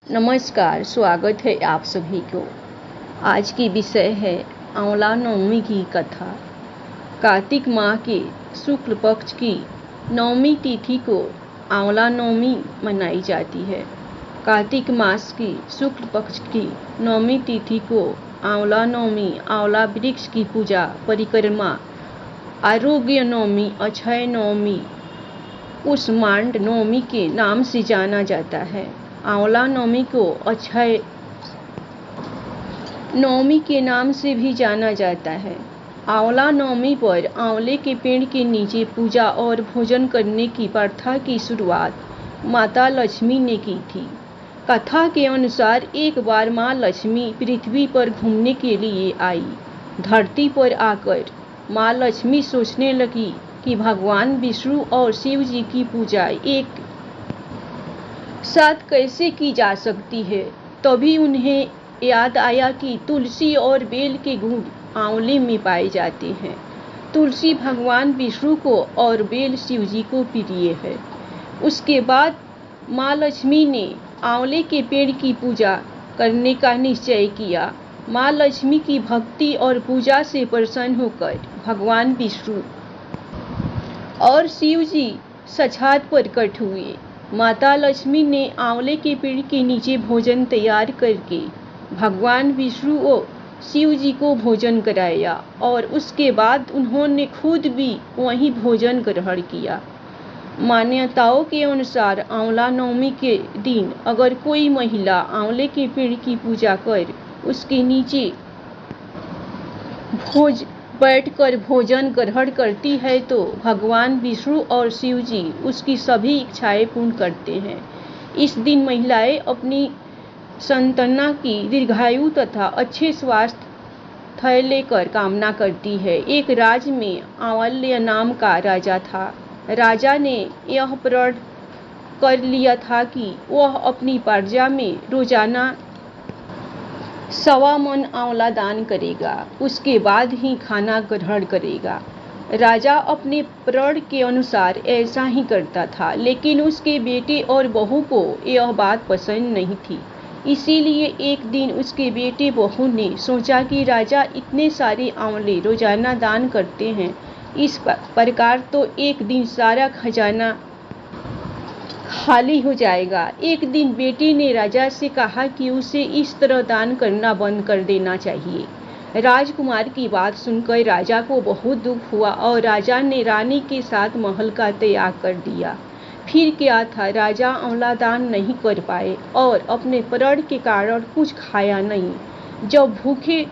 नमस्कार, स्वागत है आप सभी को। आज की विषय है आंवला नवमी की कथा। कार्तिक माह के शुक्ल पक्ष की नवमी तिथि को आंवला नवमी मनाई जाती है। कार्तिक मास की शुक्ल पक्ष की नवमी तिथि को आंवला नवमी, आंवला वृक्ष की पूजा, परिक्रमा, आरोग्य नवमी, अक्षय नवमी, कुसमांड नवमी के नाम से जाना जाता है। आंवला नवमी को अक्षय नवमी के नाम से भी जाना जाता है। आंवला नवमी पर आंवले के पेड़ के नीचे पूजा और भोजन करने की प्रथा की शुरुआत माता लक्ष्मी ने की थी। कथा के अनुसार एक बार माँ लक्ष्मी पृथ्वी पर घूमने के लिए आई। धरती पर आकर माँ लक्ष्मी सोचने लगी कि भगवान विष्णु और शिव जी की पूजा एक साथ कैसे की जा सकती है। तभी उन्हें याद आया कि तुलसी और बेल के गुण आंवले में पाए जाते हैं। तुलसी भगवान विष्णु को और बेल शिव जी को प्रिय है। उसके बाद माँ लक्ष्मी ने आंवले के पेड़ की पूजा करने का निश्चय किया। माँ लक्ष्मी की भक्ति और पूजा से प्रसन्न होकर भगवान विष्णु और शिव जी साक्षात प्रकट हुए। माता लक्ष्मी ने आंवले के पेड़ के नीचे भोजन तैयार करके भगवान विष्णु और शिव जी को भोजन कराया और उसके बाद उन्होंने खुद भी वहीं भोजन ग्रहण किया। मान्यताओं के अनुसार आंवला नवमी के दिन अगर कोई महिला आंवले के पेड़ की पूजा कर उसके नीचे बैठकर भोजन ग्रहण करती है तो भगवान विष्णु और शिव जी उसकी सभी इच्छाएं पूर्ण करते हैं। इस दिन महिलाएं अपनी संताना की दीर्घायु तथा अच्छे स्वास्थ्य लेकर कामना करती है। एक राज्य में आंवल्य नाम का राजा था। राजा ने यह प्रण कर लिया था कि वह अपनी प्रजा में रोजाना 1.25 मन आंवला दान करेगा, उसके बाद ही खाना ग्रहण करेगा। राजा अपने प्रण के अनुसार ऐसा ही करता था, लेकिन उसके बेटे और बहू को यह बात पसंद नहीं थी। इसीलिए एक दिन उसके बेटे बहू ने सोचा कि राजा इतने सारे आंवले रोजाना दान करते हैं, इस प्रकार तो एक दिन सारा खजाना खाली हो जाएगा। एक दिन बेटे ने राजा से कहा कि उसे इस तरह दान करना बंद कर देना चाहिए। राजकुमार की बात सुनकर राजा को बहुत दुख हुआ और राजा ने रानी के साथ महल का त्याग कर दिया। फिर क्या था, राजा आंवला दान नहीं कर पाए और अपने प्रण के कारण कुछ खाया नहीं। जब भूखे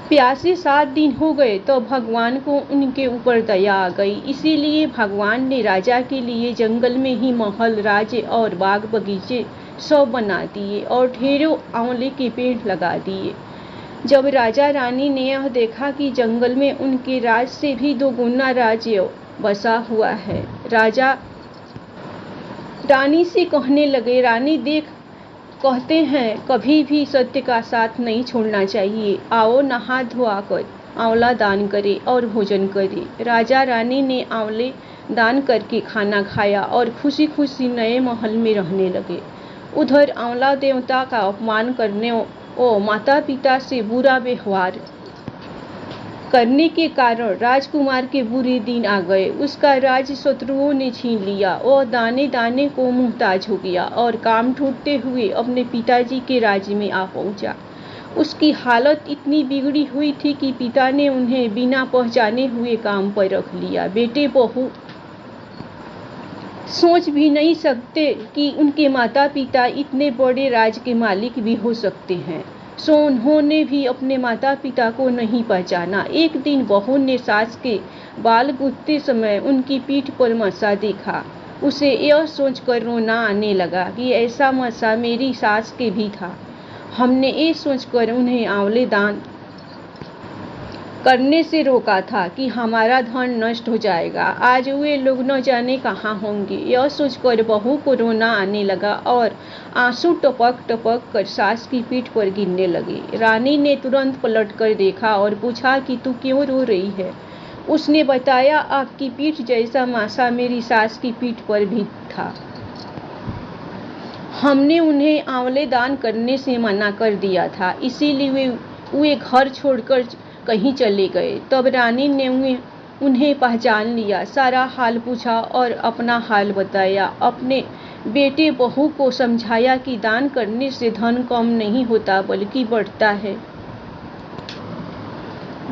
प्यासे 7 दिन हो गए तो भगवान को उनके ऊपर दया आ गई। इसीलिए भगवान ने राजा के लिए जंगल में ही महल, राज्य और बाग बगीचे सब बना दिए और ढेरों आंवले के पेड़ लगा दिए। जब राजा रानी ने यह देखा कि जंगल में उनके राज से भी 2 गुना राज्य बसा हुआ है, राजा रानी से कहने लगे, रानी देख, कहते हैं कभी भी सत्य का साथ नहीं छोड़ना चाहिए। आओ नहा धोआ कर आंवला दान करें और भोजन करें। राजा रानी ने आंवले दान करके खाना खाया और खुशी खुशी नए महल में रहने लगे। उधर आंवला देवता का अपमान करने और माता पिता से बुरा व्यवहार करने के कारण राजकुमार के बुरे दिन आ गए। उसका राज्य शत्रुओं ने छीन लिया। वह दाने दाने को मुहताज हो गया और काम ढूंढते हुए अपने पिताजी के राज्य में आ पहुंचा। उसकी हालत इतनी बिगड़ी हुई थी कि पिता ने उन्हें बिना पहचाने हुए काम पर रख लिया। बेटे बहू सोच भी नहीं सकते कि उनके माता पिता इतने बड़े राज के मालिक भी हो सकते हैं, सो उन्होंने भी अपने माता पिता को नहीं पहचाना। एक दिन बहू ने सास के बाल गूंथते समय उनकी पीठ पर मसा देखा। उसे यह सोचकर रोना आने लगा कि ऐसा मसा मेरी सास के भी था। हमने ये सोचकर उन्हें आंवले दान करने से रोका था कि हमारा धन नष्ट हो जाएगा। आज वे लोग न जाने कहाँ होंगे। यह सोचकर बहू को रोना आने लगा और आंसू टपक टपक कर सास की पीठ पर गिरने लगे। रानी ने तुरंत पलट कर देखा और पूछा कि तू क्यों रो रही है। उसने बताया, आपकी पीठ जैसा मासा मेरी सास की पीठ पर भी था। हमने उन्हें आंवले दान करने से मना कर दिया था, इसीलिए वे घर छोड़कर कहीं चले गए। तब रानी ने उन्हें पहचान लिया, सारा हाल पूछा और अपना हाल बताया। अपने बेटे बहू को समझाया कि दान करने से धन कम नहीं होता बल्कि बढ़ता है।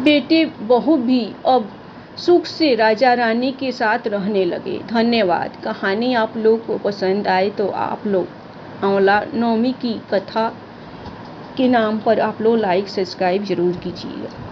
बेटे बहू भी अब सुख से राजा रानी के साथ रहने लगे। धन्यवाद। कहानी आप लोग को पसंद आए तो आप लोग आंवला नवमी की कथा के नाम पर आप लोग लाइक सब्सक्राइब जरूर कीजिएगा।